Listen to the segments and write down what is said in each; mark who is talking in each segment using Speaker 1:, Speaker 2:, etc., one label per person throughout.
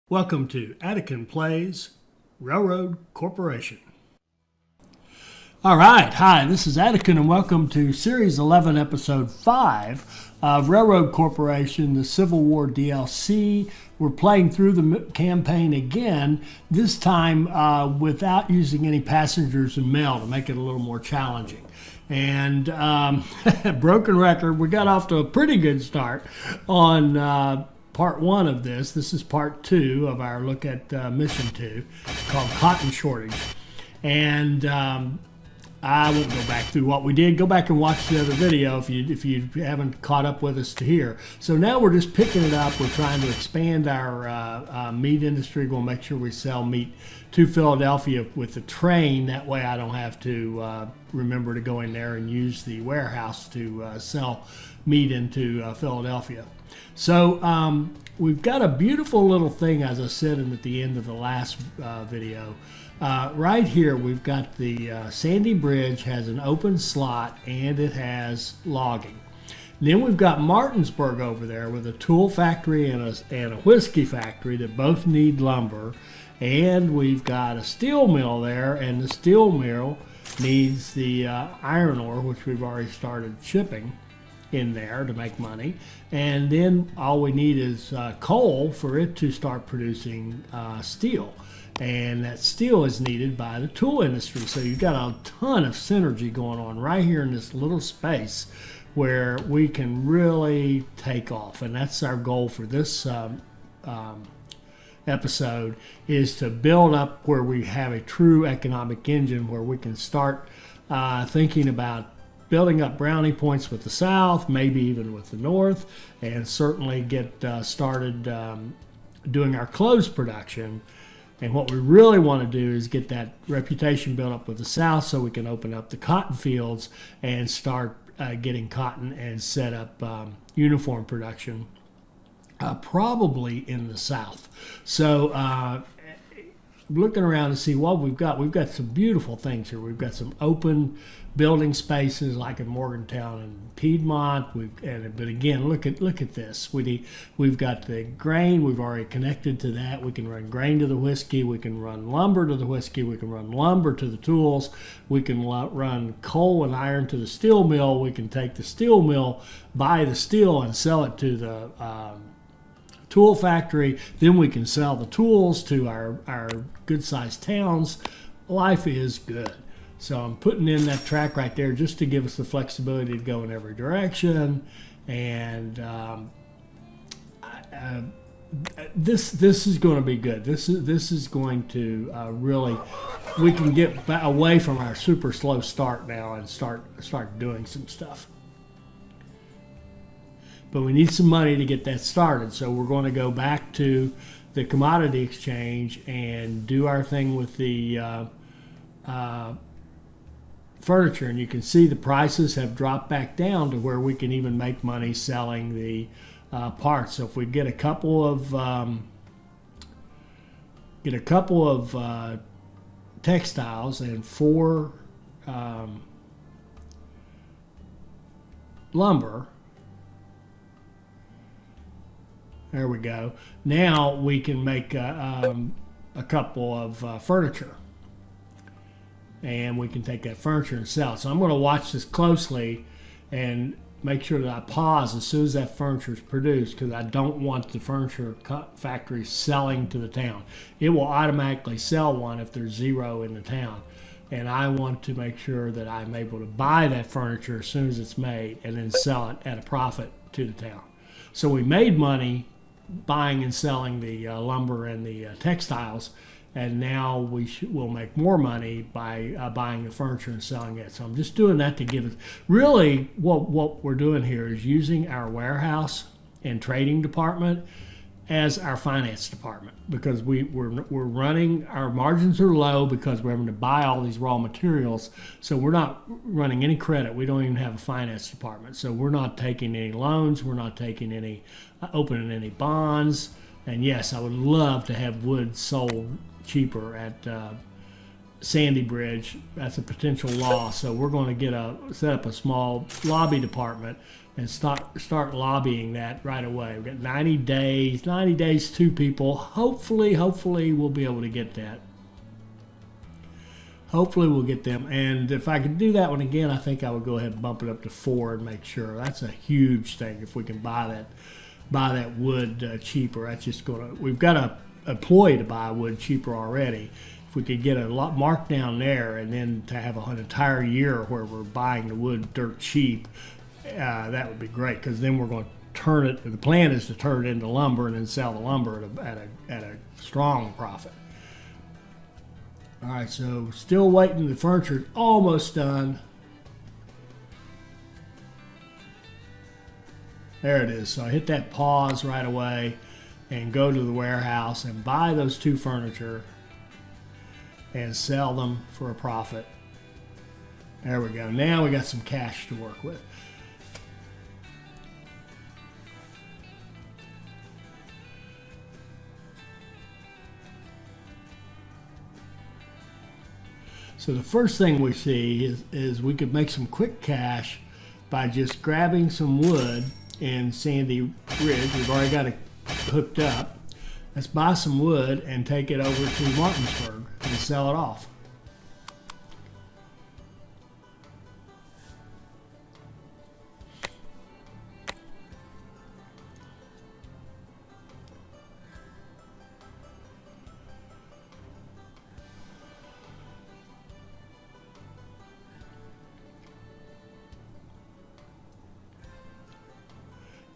Speaker 1: Welcome to Attican Plays Railroad Corporation. All right, hi, this is Attican and welcome to Series 11, Episode 5 of Railroad Corporation, the Civil War DLC. We're playing through the campaign again, this time without using any passengers and mail to make it a little more challenging. And broken record, we got off to a pretty good start on part one of this. This is part two of our look at mission 2 called Cotton Shortage. And I won't go back through what we did. Go back and watch the other video if you haven't caught up with us to here. So now we're just picking it up. We're trying to expand our meat industry. We're going to make sure we sell meat to Philadelphia with the train. That way I don't have to remember to go in there and use the warehouse to sell meat into Philadelphia. So we've got a beautiful little thing, as I said at the end of the last video. Right here we've got the Sandy Bridge has an open slot and it has logging. And then we've got Martinsburg over there with a tool factory and a whiskey factory that both need lumber. And we've got a steel mill there, and the steel mill needs the iron ore, which we've already started shipping in there to make money. And then all we need is coal for it to start producing steel. And that steel is needed by the tool industry. So you've got a ton of synergy going on right here in this little space where we can really take off. And that's our goal for this episode, is to build up where we have a true economic engine where we can start thinking about building up brownie points with the South, maybe even with the North, and certainly get started doing our clothes production. And what we really want to do is get that reputation built up with the South so we can open up the cotton fields and start getting cotton and set up uniform production, probably in the South. So looking around to see what we've got some beautiful things here. We've got some open building spaces like in Morgantown and Piedmont. But again, look at this. We've got the grain. We've already connected to that. We can run grain to the whiskey. We can run lumber to the whiskey. We can run lumber to the tools. We can run coal and iron to the steel mill. We can take the steel mill, buy the steel, and sell it to the tool factory. Then we can sell the tools to our good-sized towns. Life is good. So I'm putting in that track right there just to give us the flexibility to go in every direction. And this is going to be good. This is going to really, we can get away from our super slow start now and start doing some stuff. But we need some money to get that started. So we're going to go back to the commodity exchange and do our thing with the furniture. And you can see the prices have dropped back down to where we can even make money selling the parts. So if we get a couple of textiles and 4 lumber. There we go. Now we can make a couple of furniture. And we can take that furniture and sell it. So I'm going to watch this closely and make sure that I pause as soon as that furniture is produced, because I don't want the furniture factory selling to the town. It will automatically sell one if there's 0 in the town. And I want to make sure that I'm able to buy that furniture as soon as it's made and then sell it at a profit to the town. So we made money buying and selling the lumber and the textiles, and now we'll make more money by buying the furniture and selling it. So I'm just doing that to give us, really what we're doing here is using our warehouse and trading department as our finance department, because we're running, our margins are low because we're having to buy all these raw materials. So we're not running any credit. We don't even have a finance department. So we're not taking any loans. We're not taking any, opening any bonds. And yes, I would love to have wood sold cheaper at Sandy Bridge. That's a potential loss. So we're going to set up a small lobby department and start lobbying that right away. We've got 90 days. 90 days, 2 people. Hopefully we'll be able to get that. Hopefully we'll get them. And if I could do that one again, I think I would go ahead and bump it up to 4 and make sure. That's a huge thing if we can buy that wood cheaper. That's just going to. We've got a employee to buy wood cheaper already. If we could get a lot marked down there, and then to have an entire year where we're buying the wood dirt cheap, that would be great. Because then we're going to turn it. The plan is to turn it into lumber and then sell the lumber at a strong profit. All right, so still waiting. The furniture's almost done. There it is. So I hit that pause right away and go to the warehouse and buy those 2 furniture and sell them for a profit. There we go. Now we got some cash to work with. So the first thing we see is we could make some quick cash by just grabbing some wood in Sandy Ridge. We've already got it hooked up. Let's buy some wood and take it over to Martinsburg and sell it off.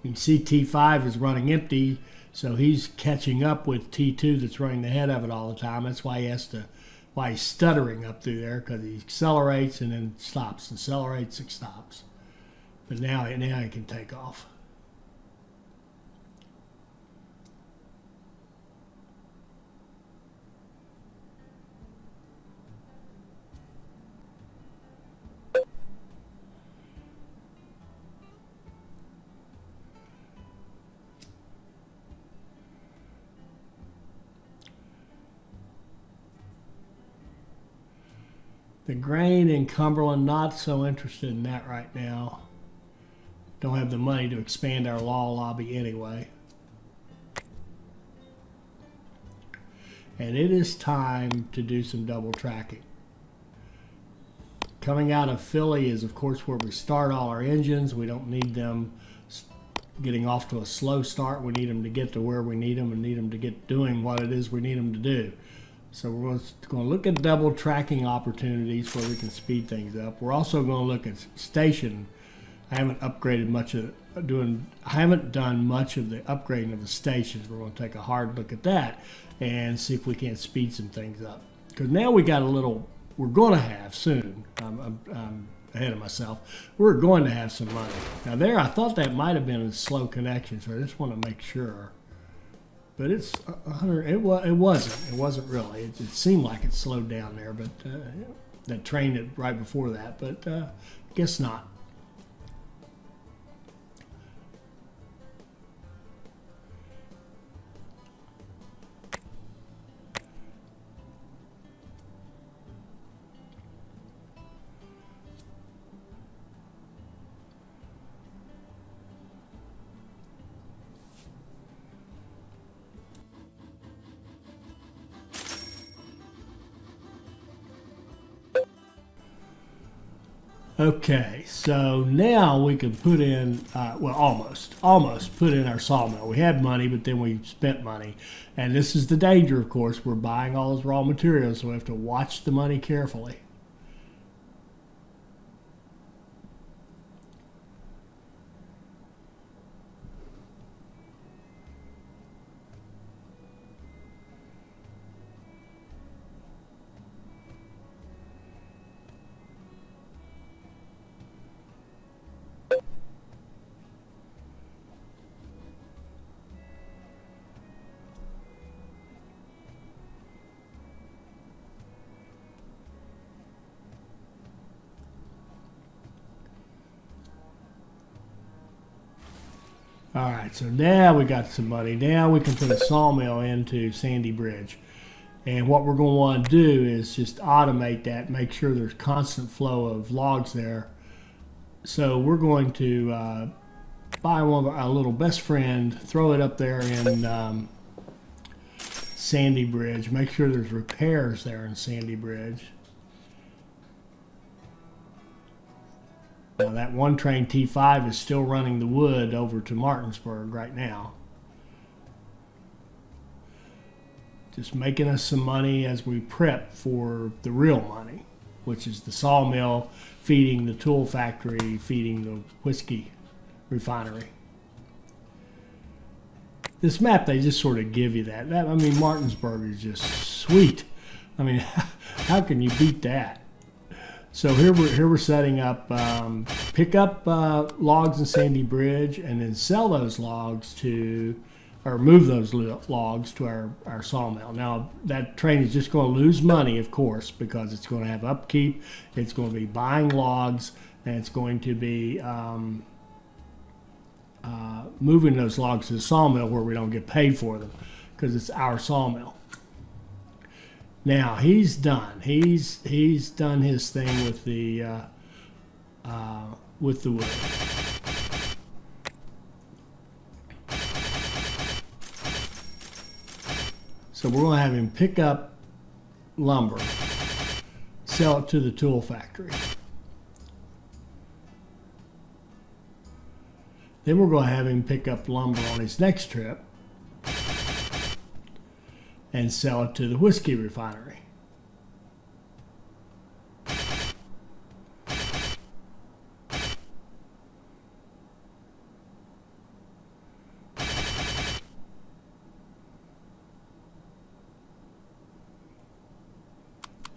Speaker 1: You can see T5 is running empty, so he's catching up with T2 that's running the head of it all the time. That's why he's stuttering up through there, because he accelerates and then stops, accelerates and stops. But now he can take off. The grain in Cumberland, not so interested in that right now. Don't have the money to expand our law lobby anyway. And it is time to do some double tracking. Coming out of Philly is, of course, where we start all our engines. We don't need them getting off to a slow start. We need them to get to where we need them and need them to get doing what it is we need them to do. So we're going to look at double tracking opportunities where we can speed things up. We're also going to look at station. I haven't upgraded much of I haven't done much of the upgrading of the stations. We're going to take a hard look at that and see if we can't speed some things up. Because now we got a little. We're going to have soon. I'm ahead of myself. We're going to have some money. Now there, I thought that might have been a slow connection, so I just want to make sure. But it's 100. It wasn't. It wasn't really. It seemed like it slowed down there, but that train it right before that. But guess not. Okay, so now we can put in, well, almost put in our sawmill. We had money, but then we spent money. And this is the danger, of course. We're buying all those raw materials, so we have to watch the money carefully. All right, so now we got some money. Now we can put a sawmill into Sandy Bridge. And what we're going to want to do is just automate that, make sure there's constant flow of logs there. So we're going to buy one of our little best friend, throw it up there in Sandy Bridge. Make sure there's repairs there in Sandy Bridge. Now that one train T5 is still running the wood over to Martinsburg right now. Just making us some money as we prep for the real money, which is the sawmill feeding the tool factory, feeding the whiskey refinery. This map, they just sort of give you that. I mean, Martinsburg is just sweet. I mean, how can you beat that? So here we're setting up, pick up logs in Sandy Bridge and then sell those logs to, or move those logs to our sawmill. Now, that train is just going to lose money, of course, because it's going to have upkeep, it's going to be buying logs, and it's going to be moving those logs to the sawmill where we don't get paid for them because it's our sawmill. Now, he's done. He's done his thing with the wood. So we're going to have him pick up lumber, sell it to the tool factory. Then we're going to have him pick up lumber on his next trip and sell it to the whiskey refinery.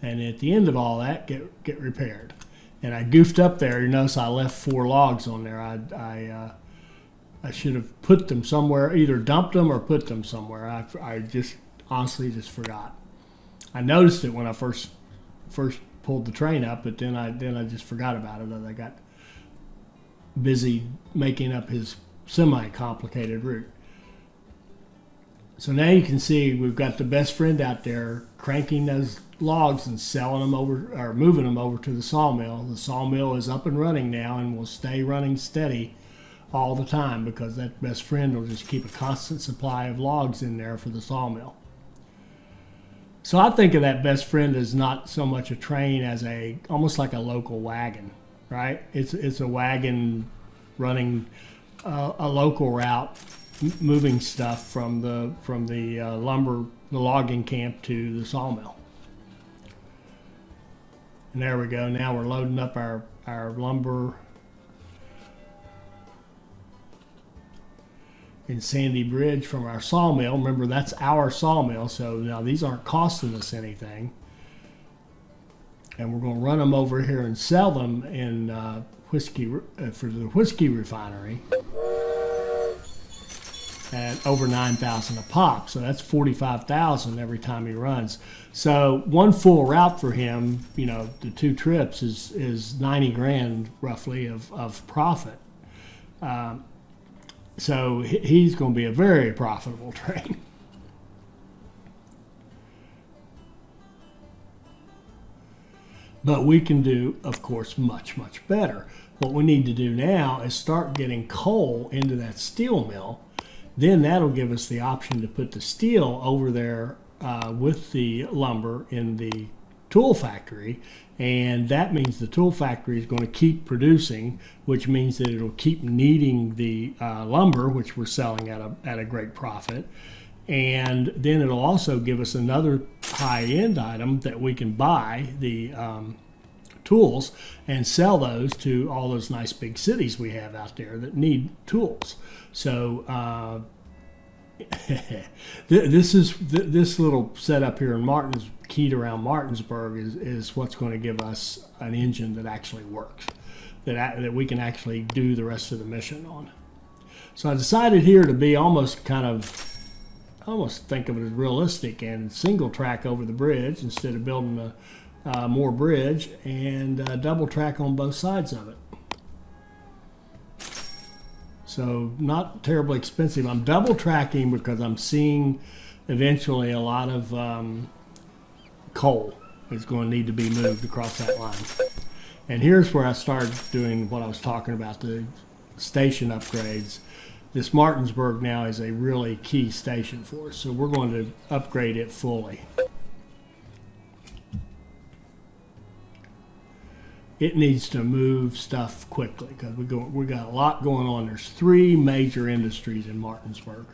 Speaker 1: And at the end of all that, get repaired. And I goofed up there. You notice I left 4 logs on there. I should have put them somewhere, either dumped them or put them somewhere. I just honestly just forgot. I noticed it when I first pulled the train up, but then I just forgot about it as I got busy making up his semi-complicated route. So now you can see we've got the best friend out there cranking those logs and selling them over, or moving them over to the sawmill. The sawmill is up and running now and will stay running steady all the time because that best friend will just keep a constant supply of logs in there for the sawmill. So I think of that best friend as not so much a train as almost like a local wagon, right? It's a wagon running a local route, moving stuff from the the logging camp to the sawmill. And there we go. Now we're loading up our lumber in Sandy Bridge from our sawmill. Remember, that's our sawmill, so now these aren't costing us anything. And we're going to run them over here and sell them in for the whiskey refinery at over $9,000 a pop. So that's $45,000 every time he runs. So one full route for him, the 2 trips is $90,000 roughly of profit. So he's going to be a very profitable train. But we can do, of course, much, much better. What we need to do now is start getting coal into that steel mill. Then that'll give us the option to put the steel over there with the lumber in the tool factory. And that means the tool factory is going to keep producing, which means that it'll keep needing the lumber, which we're selling at a great profit. And then it'll also give us another high-end item that we can buy, the tools, and sell those to all those nice big cities we have out there that need tools. So this little setup here in keyed around Martinsburg is what's going to give us an engine that actually works, that we can actually do the rest of the mission on. So I decided here to be almost think of it as realistic and single track over the bridge instead of building more bridge, and double track on both sides of it. So not terribly expensive. I'm double tracking because I'm seeing eventually a lot of coal is going to need to be moved across that line. And here's where I started doing what I was talking about, the station upgrades, this Martinsburg now is a really key station for us. So we're going to upgrade it fully. It needs to move stuff quickly because we got a lot going on. There's 3 major industries in Martinsburg.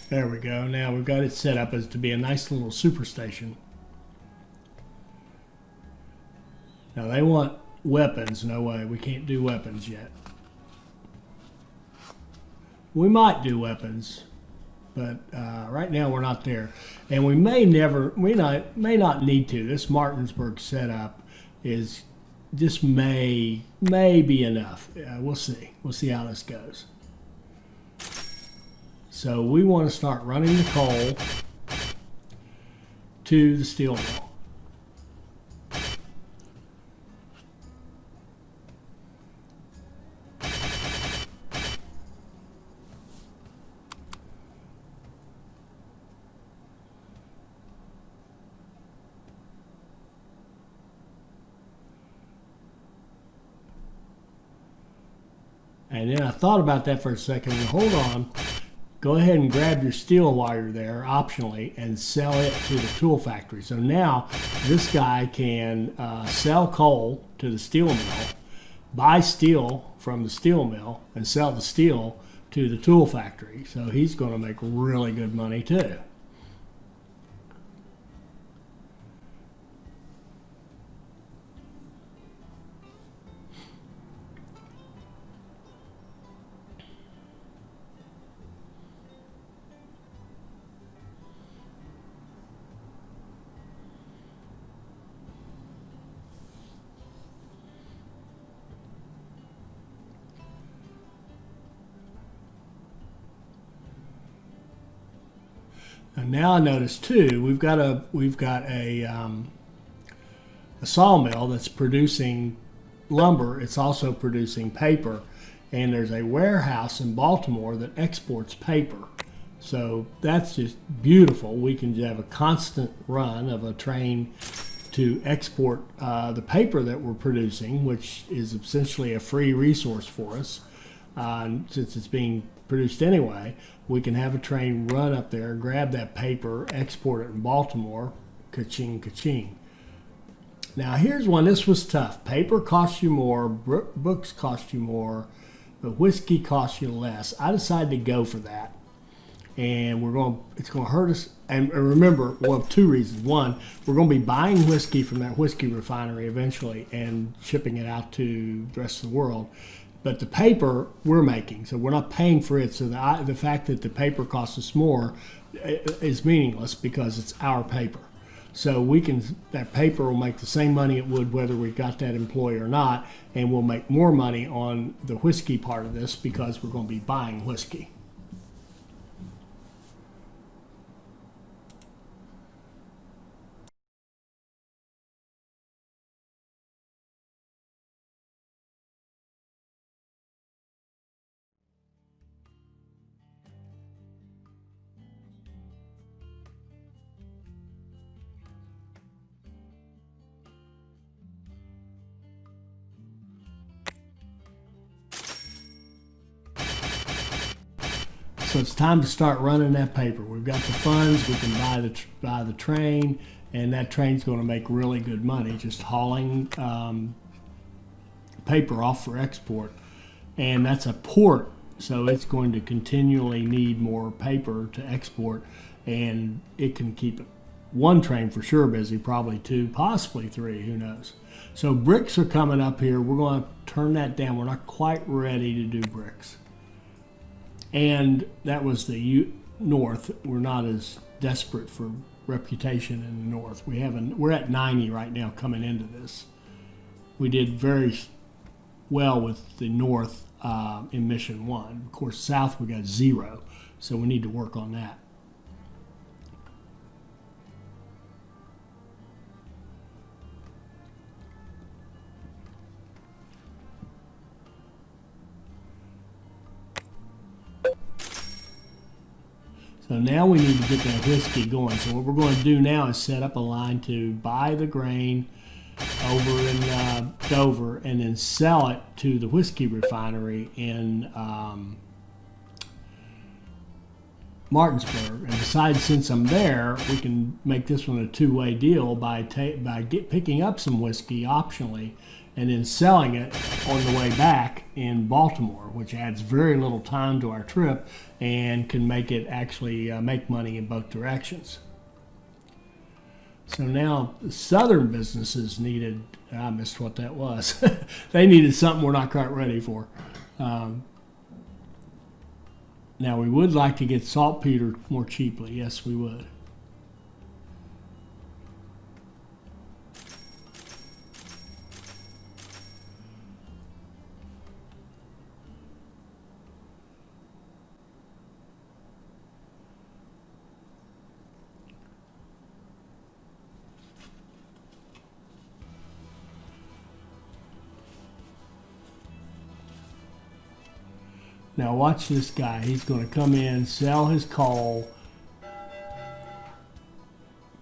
Speaker 1: There we go. Now we've got it set up as to be a nice little superstation. Now they want weapons. No way. We can't do weapons yet. We might do weapons, but right now we're not there. And we may not need to. This Martinsburg setup is just may be enough. We'll see. We'll see how this goes. So we want to start running the coal to the steel mill. And then I thought about that for a second. Hold on. Go ahead and grab your steel while you're there, optionally, and sell it to the tool factory. So now this guy can sell coal to the steel mill, buy steel from the steel mill, and sell the steel to the tool factory. So he's going to make really good money too. And now I notice too, we've got a sawmill that's producing lumber. It's also producing paper, and there's a warehouse in Baltimore that exports paper. So that's just beautiful. We can have a constant run of a train to export the paper that we're producing, which is essentially a free resource for us. Since it's being produced anyway, we can have a train run up there, grab that paper, export it in Baltimore, ka-ching, ka-ching. Now here's one. This was tough. Paper costs you more, books cost you more, but whiskey costs you less. I decided to go for that. And it's going to hurt us. And remember, well, 2 reasons. One, we're going to be buying whiskey from that whiskey refinery eventually and shipping it out to the rest of the world. But the paper we're making, so we're not paying for it. So the fact that the paper costs us more is meaningless because it's our paper. So that paper will make the same money it would whether we got that employee or not, and we'll make more money on the whiskey part of this because we're going to be buying whiskey. So it's time to start running that paper. We've got the funds. We can buy the train, and that train's going to make really good money just hauling paper off for export. And that's a port, so it's going to continually need more paper to export, and it can keep one train for sure busy, probably 2, possibly 3, who knows. So bricks are coming up here. We're going to turn that down. We're not quite ready to do bricks. And that was the north. We're not as desperate for reputation in the north. We're at 90 right now coming into this. We did very well with the north in Mission 1. Of course, south we got 0, so we need to work on that. So now we need to get that whiskey going. So what we're going to do now is set up a line to buy the grain over in Dover and then sell it to the whiskey refinery in Martinsburg. And besides, since I'm there, we can make this one a two-way deal by picking up some whiskey optionally and then selling it on the way back in Baltimore, which adds very little time to our trip and can make it actually make money in both directions. So now the southern businesses needed, I missed what that was. They needed something we're not quite ready for. Now we would like to get saltpeter more cheaply. Yes, we would. Now watch this guy. He's going to come in, sell his coal,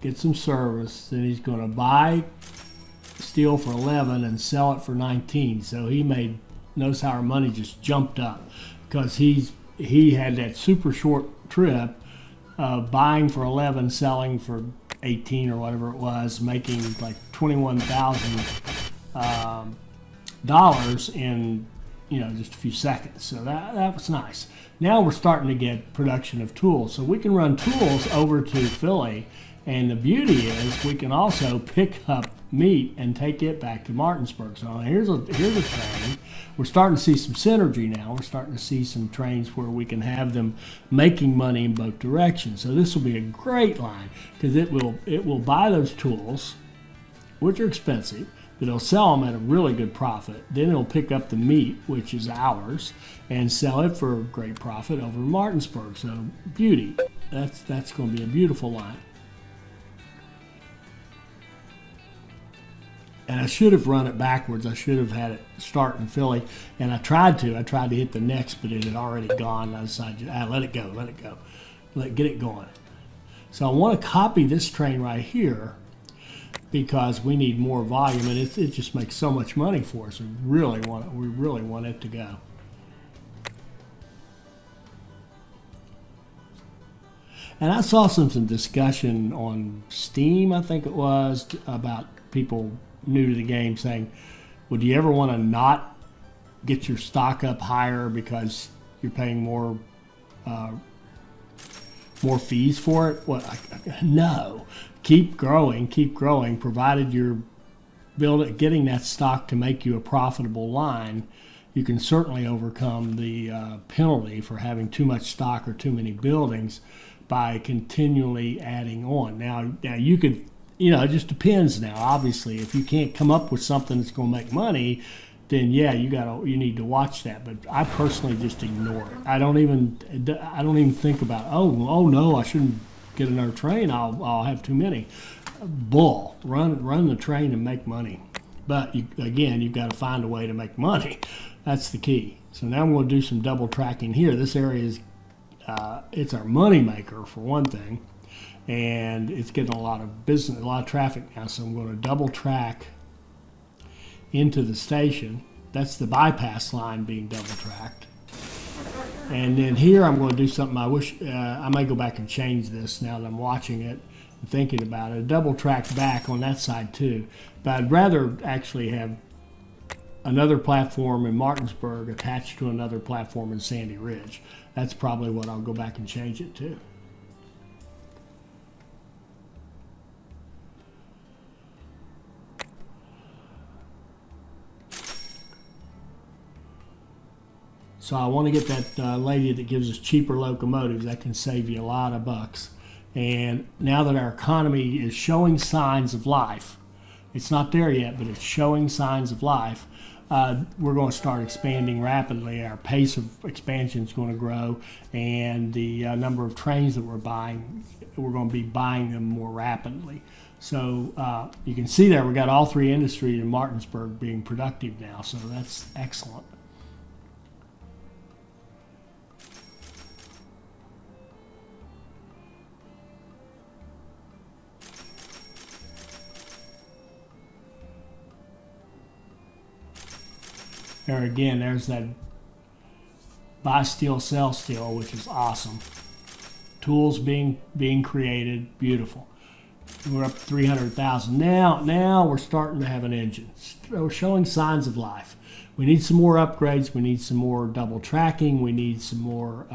Speaker 1: get some service, then he's going to buy steel for 11 and sell it for 19. So he made, notice how our money just jumped up because he had that super short trip, buying for 11, selling for 18 or whatever it was, making like $21,000 in just a few seconds. So that was nice. Now we're starting to get production of tools. So we can run tools over to Philly, and the beauty is we can also pick up meat and take it back to Martinsburg. So here's a train. We're starting to see some synergy now. We're starting to see some trains where we can have them making money in both directions. So this will be a great line because it will buy those tools, which are expensive, but it'll sell them at a really good profit. Then it'll pick up the meat, which is ours, and sell it for a great profit over in Martinsburg. So beauty. That's going to be a beautiful line. And I should have run it backwards. I should have had it start in Philly, and I tried to hit the next, but it had already gone. I decided, let it go, get it going. So I want to copy this train right here, because we need more volume, and it just makes so much money for us. We really want it to go. And I saw some discussion on Steam, I think it was, about people new to the game saying, would you ever want to not get your stock up higher because you're paying more fees for it? Well, no. Keep growing, provided you're getting that stock to make you a profitable line. You can certainly overcome the penalty for having too much stock or too many buildings by continually adding on. Now you could, it just depends now. Obviously, if you can't come up with something that's going to make money, then yeah, you need to watch that. But I personally just ignore it. I don't even think about, oh no, I shouldn't get another train. I'll have too many. Bull. Run the train and make money. But you've got to find a way to make money. That's the key. So now I'm going to do some double tracking here. This area is it's our money maker for one thing, and it's getting a lot of business, a lot of traffic now. So I'm going to double track into the station. That's the bypass line being double tracked. And then here I'm going to do something I wish, I may go back and change this now that I'm watching it and thinking about it. Double track back on that side too. But I'd rather actually have another platform in Martinsburg attached to another platform in Sandy Ridge. That's probably what I'll go back and change it to. So I want to get that lady that gives us cheaper locomotives. That can save you a lot of bucks. And now that our economy is showing signs of life, it's not there yet, but it's showing signs of life, we're going to start expanding rapidly. Our pace of expansion is going to grow, and the number of trains that we're buying, we're going to be buying them more rapidly. So you can see there we got all three industries in Martinsburg being productive now, so that's excellent. There again, there's that buy steel, sell steel, which is awesome. Tools being created, beautiful. We're up 300,000 now. We're starting to have an engine. We're showing signs of life. We need some more upgrades. We need some more double tracking. We need some more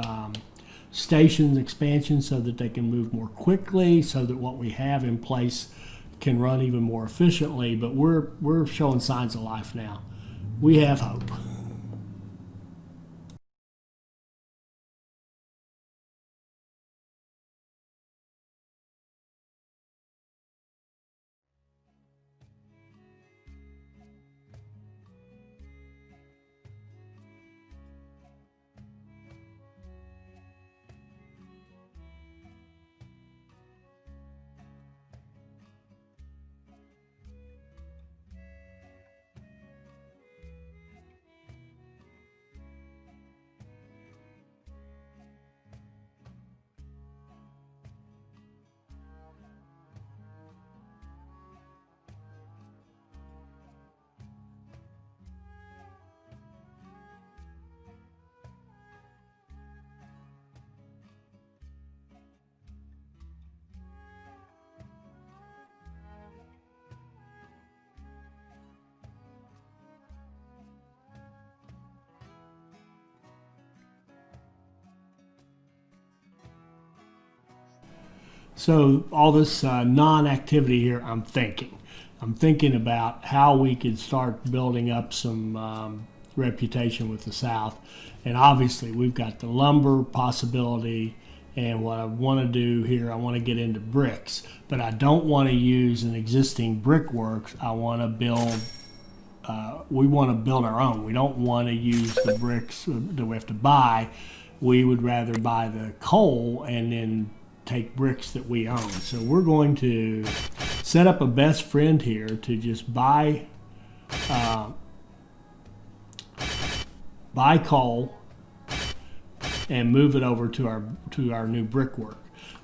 Speaker 1: stations expansion so that they can move more quickly, so that what we have in place can run even more efficiently. But we're showing signs of life now. We have hope. So all this non-activity here, I'm thinking about how we could start building up some reputation with the South. And obviously we've got the lumber possibility, and what I want to do here, I want to get into bricks, but I don't want to use an existing brickworks. I want to build, we want to build our own. We don't want to use the bricks that we have to buy. We would rather buy the coal and then take bricks that we own. So we're going to set up a best friend here to just buy coal and move it over to our new brickwork.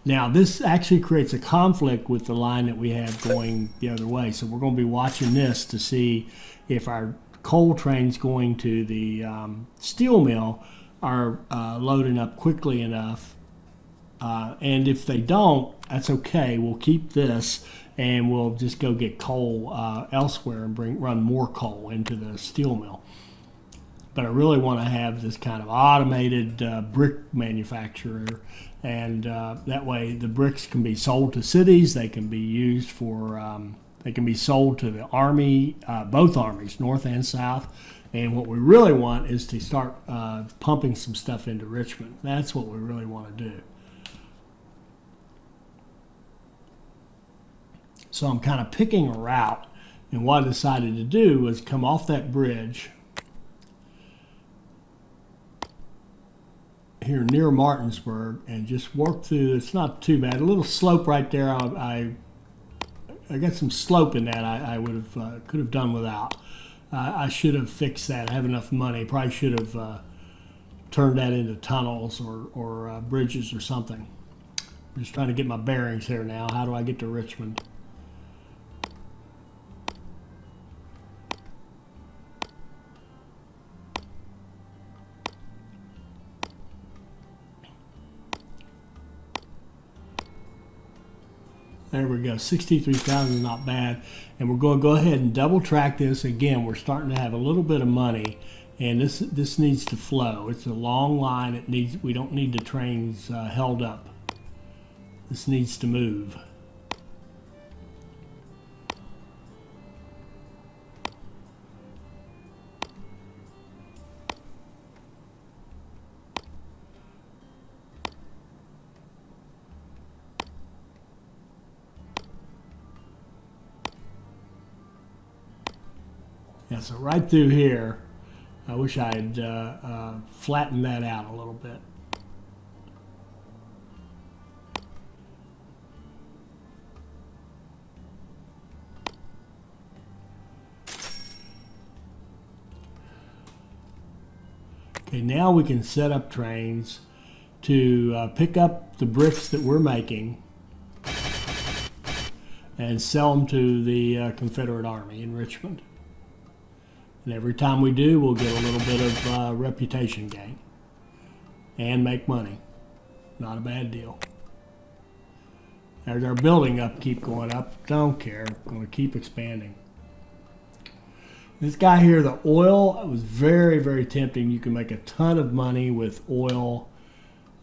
Speaker 1: Now this actually creates a conflict with the line that we have going the other way. So we're going to be watching this to see if our coal trains going to the steel mill are loading up quickly enough. And if they don't, that's okay. We'll keep this and we'll just go get coal elsewhere and run more coal into the steel mill. But I really want to have this kind of automated brick manufacturer, and that way the bricks can be sold to cities. They can be used for, they can be sold to the Army, both armies, North and South. And what we really want is to start pumping some stuff into Richmond. That's what we really want to do. So I'm kind of picking a route, and what I decided to do was come off that bridge here near Martinsburg and just work through. It's not too bad. A little slope right there. I got some slope in that. I would have could have done without. I should have fixed that. I have enough money. Probably should have turned that into tunnels or bridges or something. I'm just trying to get my bearings here now. How do I get to Richmond? There we go, 63,000 is not bad. And we're going to go ahead and double track this. Again, we're starting to have a little bit of money, and this needs to flow. It's a long line. We don't need the trains held up. This needs to move. Yeah, so right through here, I wish I had flattened that out a little bit. Okay, now we can set up trains to pick up the bricks that we're making and sell them to the Confederate Army in Richmond. And every time we do, we'll get a little bit of reputation gain and make money. Not a bad deal. There's our building upkeep going up. Don't care. Going to keep expanding. This guy here, the oil, it was very, very tempting. You can make a ton of money with oil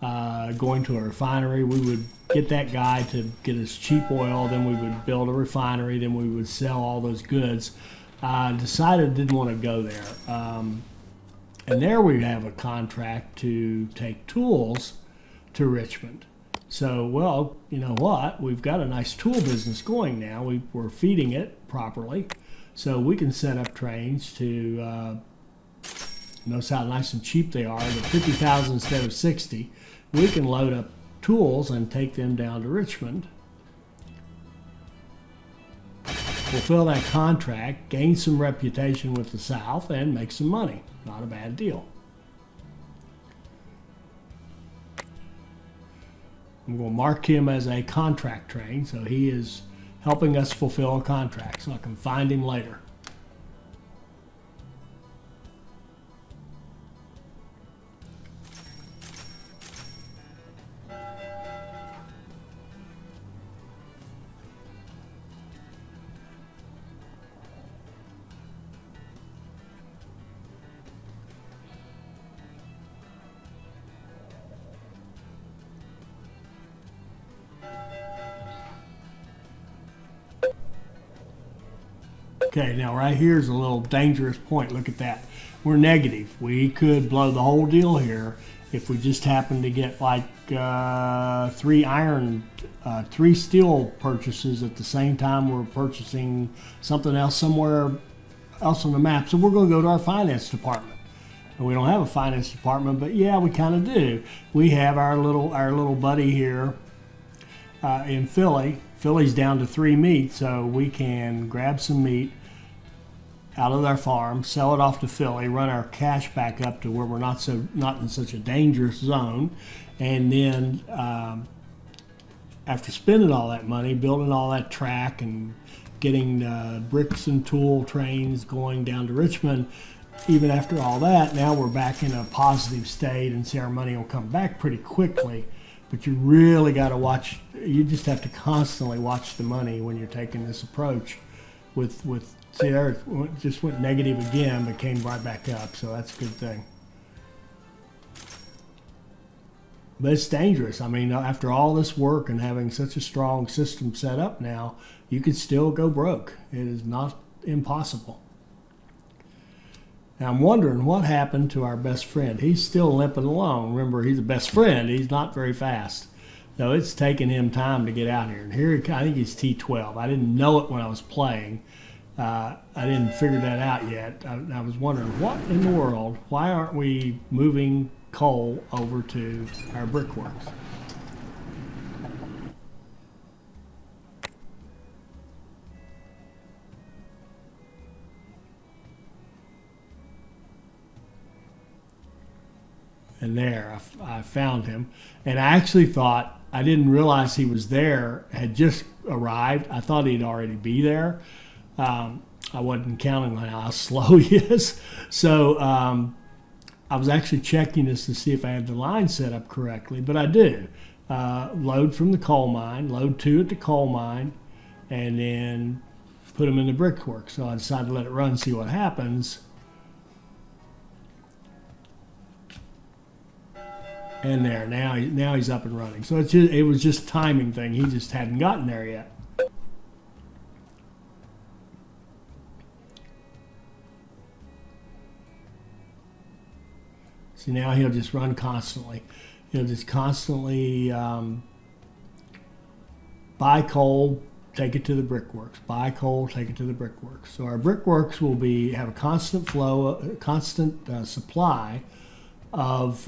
Speaker 1: going to a refinery. We would get that guy to get us cheap oil, then we would build a refinery, then we would sell all those goods. Decided didn't want to go there. And there we have a contract to take tools to Richmond. So, well, you know what? We've got a nice tool business going now. We're feeding it properly. So we can set up trains to, notice how nice and cheap they are. They're 50,000 instead of 60. We can load up tools and take them down to Richmond. Fulfill that contract, gain some reputation with the South, and make some money. Not a bad deal. I'm going to mark him as a contract train, so he is helping us fulfill a contract, so I can find him later. Okay, now right here is a little dangerous point. Look at that. We're negative. We could blow the whole deal here if we just happen to get like three steel purchases at the same time we're purchasing something else somewhere else on the map. So we're going to go to our finance department. And we don't have a finance department, but yeah, we kind of do. We have our little buddy here in Philly. Philly's down to 3 meat, so we can grab some meat out of our farm, sell it off to Philly, run our cash back up to where we're not in such a dangerous zone, and then after spending all that money, building all that track and getting bricks and tool trains going down to Richmond, even after all that, now we're back in a positive state, and see our money will come back pretty quickly. But you really got to watch. You just have to constantly watch the money when you're taking this approach. See there, it just went negative again, but came right back up. So that's a good thing. But it's dangerous. I mean, after all this work and having such a strong system set up now, you could still go broke. It is not impossible. Now I'm wondering what happened to our best friend. He's still limping along. Remember, he's a best friend. He's not very fast. So it's taken him time to get out here. And here, I think he's T12. I didn't know it when I was playing. I didn't figure that out yet. I was wondering, what in the world, why aren't we moving coal over to our brickworks? And there, I found him. And I actually thought, I didn't realize he was there, had just arrived. I thought he'd already be there. I wasn't counting on how slow he is. So I was actually checking this to see if I had the line set up correctly, but I do. Load from the coal mine, load 2 at the coal mine, and then put them in the brickwork. So I decided to let it run and see what happens. And there, now he's up and running. So it was just a timing thing. He just hadn't gotten there yet. See, now he'll just run constantly. He'll just constantly buy coal, take it to the brickworks. Buy coal, take it to the brickworks. So our brickworks will have a constant flow, a constant supply of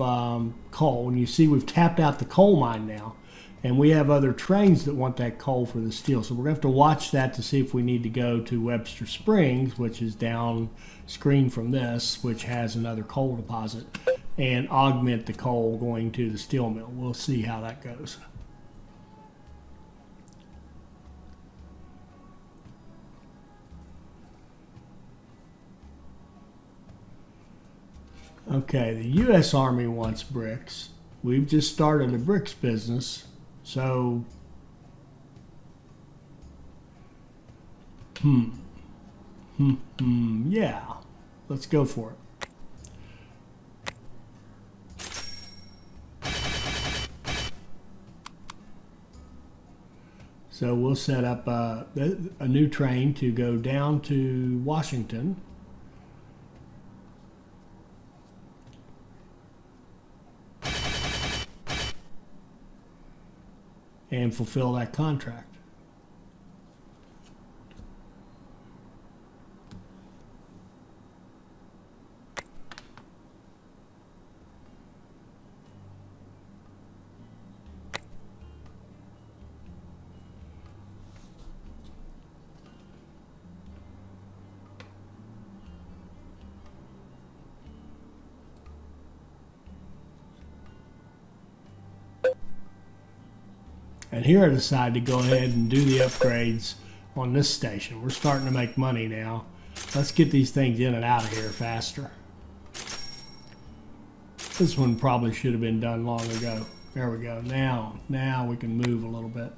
Speaker 1: coal. And you see we've tapped out the coal mine now, and we have other trains that want that coal for the steel. So we're going to have to watch that to see if we need to go to Webster Springs, which is downstream from this, which has another coal deposit, and augment the coal going to the steel mill. We'll see how that goes. Okay, the U.S. Army wants bricks. We've just started a bricks business, so yeah, let's go for it. So we'll set up a new train to go down to Washington. And fulfill that contract. And here I decided to go ahead and do the upgrades on this station. We're starting to make money now. Let's get these things in and out of here faster. This one probably should have been done long ago. There we go. Now we can move a little bit.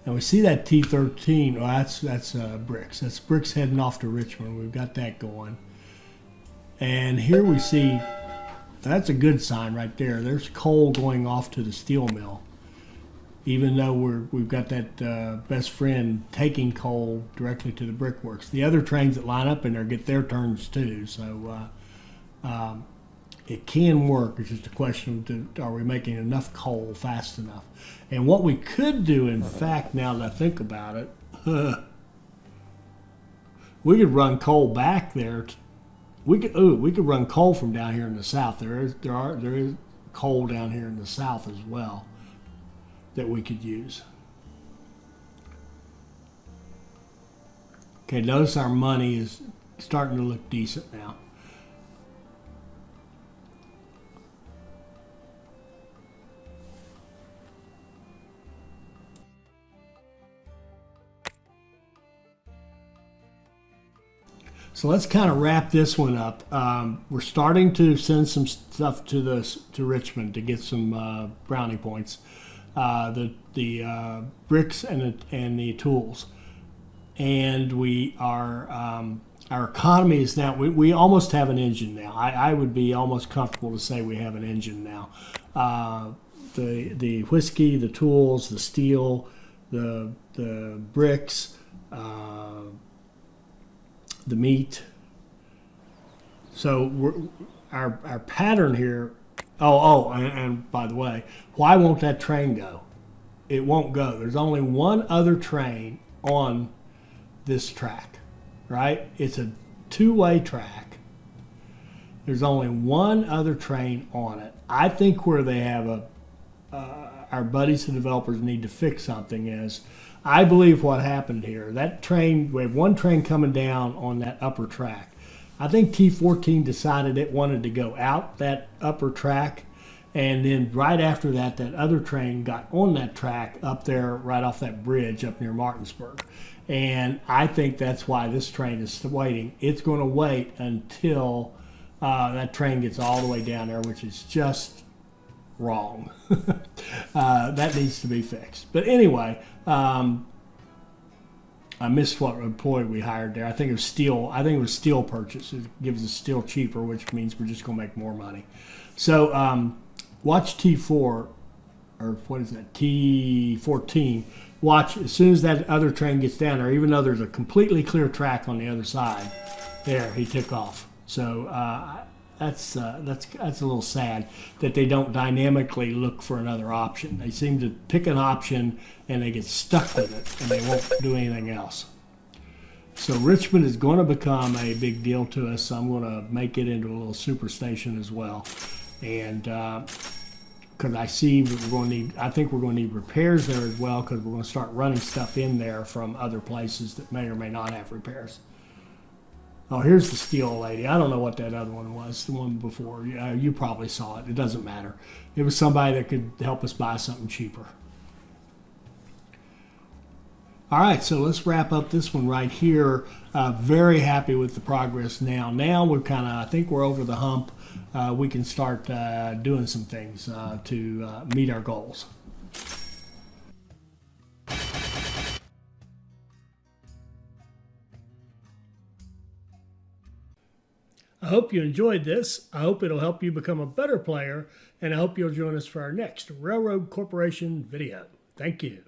Speaker 1: And we see that T13. Oh, that's bricks. That's bricks heading off to Richmond. We've got that going. And here we see, that's a good sign right there. There's coal going off to the steel mill. Even though we've got that best friend taking coal directly to the brickworks. The other trains that line up in there get their turns too. So it can work. It's just a question of, are we making enough coal fast enough? And what we could do, in fact, now that I think about it, we could run coal back there. We could run coal from down here in the south. There is coal down here in the south as well that we could use. Okay, notice our money is starting to look decent now. So let's kind of wrap this one up. We're starting to send some stuff to Richmond to get some brownie points. The bricks and the tools, and we are our economy is now. We almost have an engine now. I would be almost comfortable to say we have an engine now. The whiskey, the tools, the steel, the bricks. The meat. So our pattern here. And by the way, why won't that train go? It won't go. There's only one other train on this track, right? It's a two-way track. There's only one other train on it. I think where they have our buddies and developers need to fix something is, I believe what happened here, that train, we have one train coming down on that upper track. I think T14 decided it wanted to go out that upper track, and then right after that, that other train got on that track up there right off that bridge up near Martinsburg. And I think that's why this train is waiting. It's going to wait until that train gets all the way down there, which is just wrong. That needs to be fixed. But anyway, I missed what employee we hired there. I think it was steel. I think it was steel purchase. It gives us steel cheaper, which means we're just going to make more money. So watch T4, or what is that? T14. Watch as soon as that other train gets down there. Even though there's a completely clear track on the other side, there he took off. So that's a little sad that they don't dynamically look for another option. They seem to pick an option and they get stuck with it and they won't do anything else. So Richmond is going to become a big deal to us. So I'm going to make it into a little superstation as well, and because I see we're going to need, I think we're going to need repairs there as well, because we're going to start running stuff in there from other places that may or may not have repairs. Oh, here's the steel lady. I don't know what that other one was, the one before. Yeah, you probably saw it. It doesn't matter. It was somebody that could help us buy something cheaper. All right, so let's wrap up this one right here. Very happy with the progress now. Now we're kind of, I think we're over the hump. We can start doing some things to meet our goals. I hope you enjoyed this. I hope it'll help you become a better player, and I hope you'll join us for our next Railroad Corporation video. Thank you.